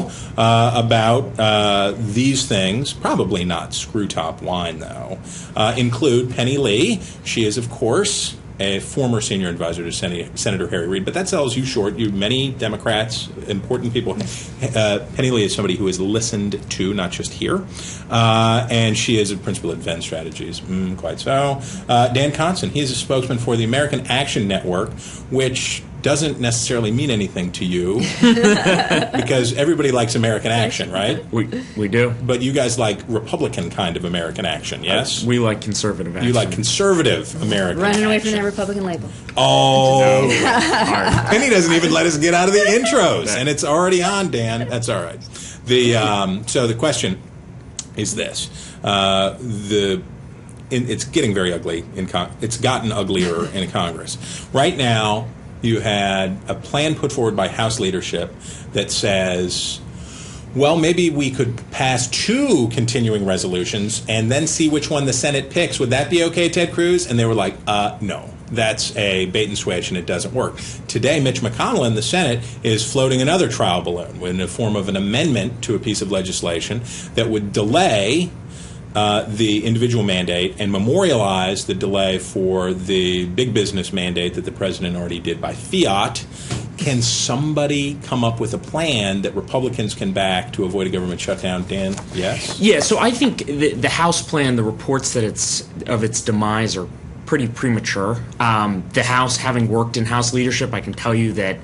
know about these things, probably not screw top wine, though, include Penny Lee. She is, of course, a former senior advisor to Senator Harry Reid, but that sells you short. Many Democrats, important people. Penny Lee is somebody who is listened to, not just here, and she is a principal at Venn Strategies. Quite so. Dan Conston, he is a spokesman for the American Action Network, which doesn't necessarily mean anything to you because everybody likes American action, right? We do. But you guys like Republican kind of American action, yes? We like conservative action. You like conservative American Running action. away from that Republican label. Oh. No. Penny doesn't even let us get out of the intros, and it's already on, Dan. That's all right. So the question is this. It's getting very ugly. It's gotten uglier in Congress. Right now, you had a plan put forward by House leadership that says, well, maybe we could pass 2 continuing resolutions and then see which one the Senate picks. Would that be okay, Ted Cruz? And they were like, no. That's a bait and switch, and it doesn't work. Today, Mitch McConnell in the Senate is floating another trial balloon in the form of an amendment to a piece of legislation that would delay the individual mandate and memorialize the delay for the big business mandate that the president already did by fiat. Can somebody come up with a plan that Republicans can back to avoid a government shutdown? Dan, yes? Yeah, so I think the House plan, the reports that of its demise are pretty premature. The House, having worked in House leadership, I can tell you that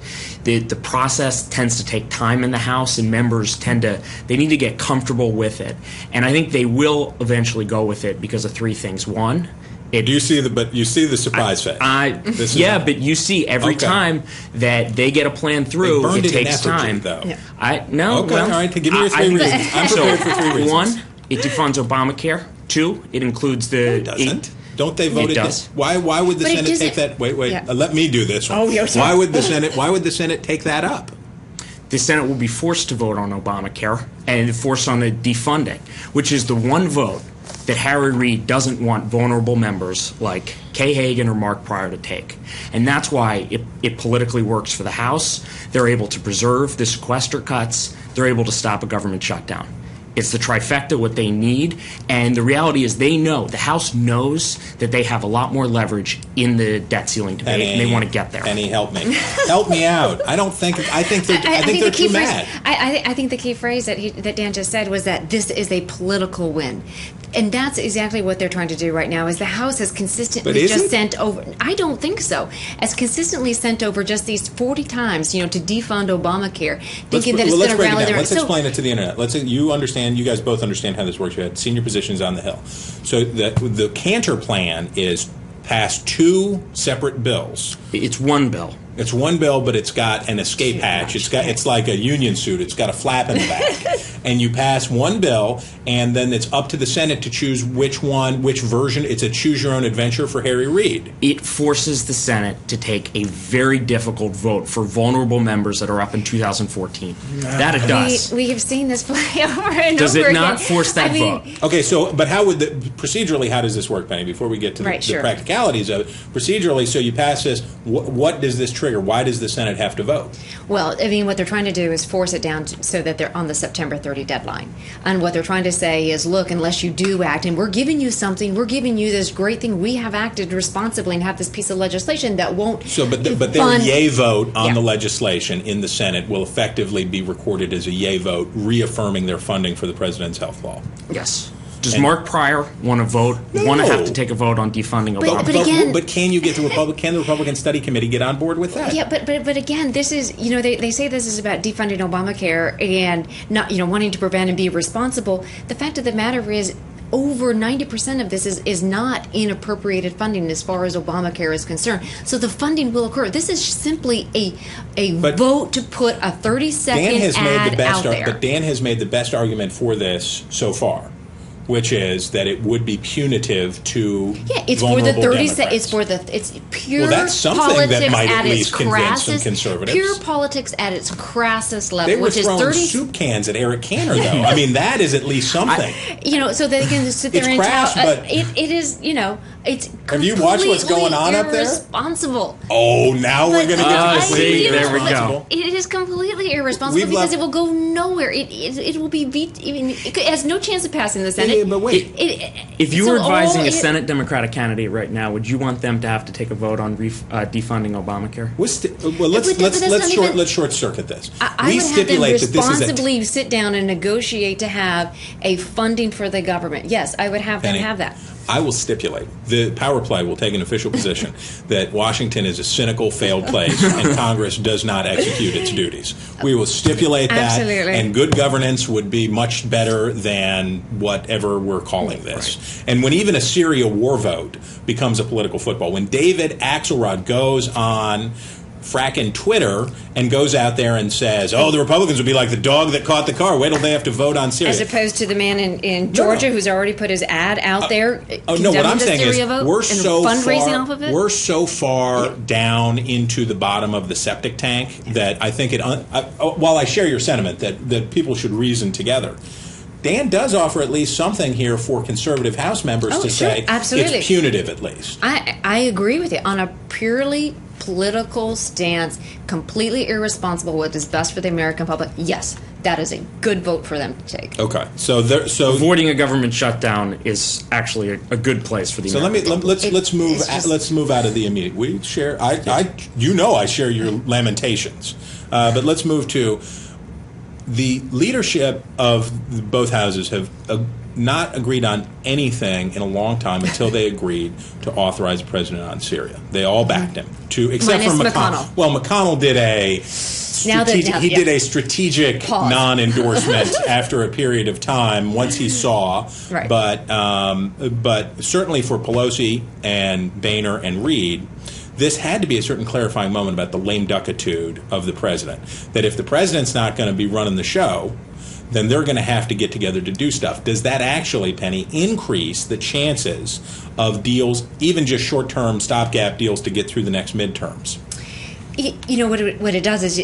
the process tends to take time in the House, and members they need to get comfortable with it. And I think they will eventually go with it because of 3 things. One, you see the surprise face. But you see every time that they get a plan through, it takes time. Though. Yeah. All right. Give me your 3 reasons. I'm prepared for 3 reasons. 1, it defunds Obamacare. 2, it includes the. It doesn't. Don't they vote it? Does. Why would the Senate take that? Wait. Yeah. Let me do this one. Oh, you're sorry. Why would the Senate take that up? The Senate will be forced to vote on Obamacare and forced on the defunding, which is the one vote that Harry Reid doesn't want vulnerable members like Kay Hagan or Mark Pryor to take. And that's why it politically works for the House. They're able to preserve the sequester cuts. They're able to stop a government shutdown. It's the trifecta, what they need, and the reality is the House knows that they have a lot more leverage in the debt ceiling debate, and they want to get there. Penny, help me. Help me out. I think they're too mad. I think the key phrase that Dan just said was that this is a political win. And that's exactly what they're trying to do right now. Is the House has consistently just sent over. I don't think so. Has consistently sent over just these 40 times, to defund Obamacare, thinking that it's going to rally their. Let's explain it to the internet. You understand. You guys both understand how this works. You had senior positions on the Hill. So the Cantor plan is pass 2 separate bills. It's one bill. It's one bill, but it's got an escape hatch. It's like a union suit. It's got a flap in the back. And you pass one bill, and then it's up to the Senate to choose which version. It's a choose-your-own-adventure for Harry Reid. It forces the Senate to take a very difficult vote for vulnerable members that are up in 2014. That it does. We have seen this play over and over again. Does it not force that vote? Okay, but procedurally, how does this work, Penny, before we get to the practicalities of it? Procedurally, so you pass this, what does this trigger? Why does the Senate have to vote? Well, what they're trying to do is force it down so that they're on the September 30 deadline. And what they're trying to say is, look, unless you do act, and we're giving you something, we're giving you this great thing, we have acted responsibly and have this piece of legislation that won't. So, but their yay vote on the legislation in the Senate will effectively be recorded as a yay vote, reaffirming their funding for the president's health law. Yes. Does Mark Pryor want to have to take a vote on defunding Obama? But can the Republican Study Committee get on board with that? Yeah, but again, this is, they say this is about defunding Obamacare and not, wanting to prevent and be responsible. The fact of the matter is, over 90% of this is not inappropriated funding as far as Obamacare is concerned. So the funding will occur. This is simply a vote to put a 30-second ad out there. But Dan has made the best argument for this so far, which is that it would be punitive to vulnerable Democrats. It's pure that's something politics that might at at least its convince some crassest, conservatives. pure politics at its crassest level, They were which is throwing 30 soup cans at Eric Cantor, though. I mean, that is at least something. so they can sit there It's and crass, tell. but It is, It's Have you watched what's going on up there? Irresponsible. Oh, now we're going to get to see, there we go. It is completely irresponsible because it will go nowhere. It will be it has no chance of passing the Senate. Yeah, but wait. If you were advising a Senate Democratic candidate right now, would you want them to have to take a vote on defunding Obamacare? Let's short circuit this. I would have them responsibly sit down and negotiate to have a funding for the government. Yes, I would have them have that. I will stipulate, the power play will take an official position that Washington is a cynical, failed place and Congress does not execute its duties. We will stipulate that, Absolutely. And good governance would be much better than whatever we're calling this. Right. And when even a Syria war vote becomes a political football, when David Axelrod goes on fracking Twitter and goes out there and says, the Republicans would be like the dog that caught the car. Wait till they have to vote on Syria. As opposed to the man in Georgia who's already put his ad out there. What I'm saying is we're so far down into the bottom of the septic tank that I think while I share your sentiment that people should reason together, Dan does offer at least something here for conservative House members to say absolutely. It's punitive at least. I agree with you. On a purely political stance, completely irresponsible, what is best for the American public, yes, that is a good vote for them to take. Okay, so avoiding a government shutdown is actually a good place for the American public. Let's move out of the immediate. We share. I share your lamentations, but let's move to the leadership of both houses have not agreed on anything in a long time until they agreed to authorize the president on Syria. They all backed him, except for McConnell. Well, McConnell did a strategic non-endorsement after a period of time once he saw. Right. But certainly for Pelosi and Boehner and Reid, this had to be a certain clarifying moment about the lame duckitude of the president. That if the president's not going to be running the show, then they're going to have to get together to do stuff. Does that actually, Penny, increase the chances of deals, even just short-term stopgap deals to get through the next midterms? You know, what it does is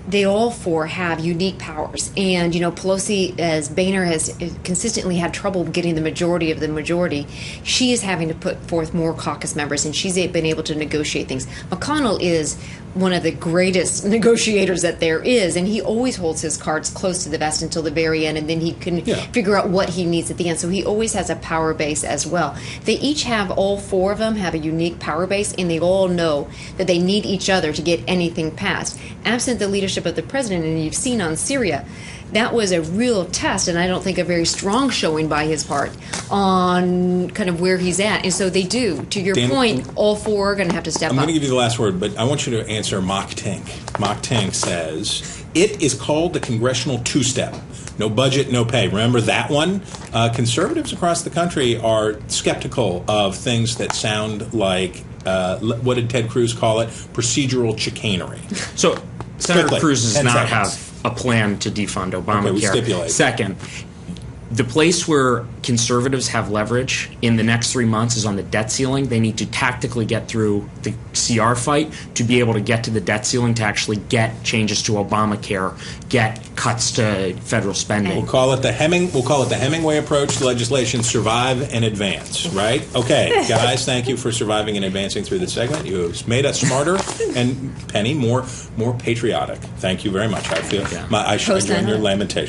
they all four have unique powers. And, Pelosi, as Boehner has consistently had trouble getting the majority of the majority, she is having to put forth more caucus members, and she's been able to negotiate things. McConnell is one of the greatest negotiators that there is, and he always holds his cards close to the vest until the very end, and then he can figure out what he needs at the end. So he always has a power base as well. They each have, all four of them have a unique power base, and they all know that they need each other to get anything passed. Absent the leadership of the president, and you've seen on Syria, that was a real test, and I don't think a very strong showing by his part on kind of where he's at. And so they do. To your point, all four are going to have to step up. I'm going to give you the last word, but I want you to answer Mock Tink. Mock Tink says, it is called the congressional two-step. No budget, no pay. Remember that one? Conservatives across the country are skeptical of things that sound like, what did Ted Cruz call it? Procedural chicanery. So Senator Cruz does not have a plan to defund Obamacare. Okay, we stipulate. Second, the place where conservatives have leverage in the next 3 months is on the debt ceiling. They need to tactically get through the CR fight to be able to get to the debt ceiling to actually get changes to Obamacare, get cuts to federal spending. We'll call it the Hemingway approach to legislation: survive and advance. Right? Okay, guys. Thank you for surviving and advancing through this segment. You have made us smarter and Penny more patriotic. Thank you very much. I feel I join your lamentation.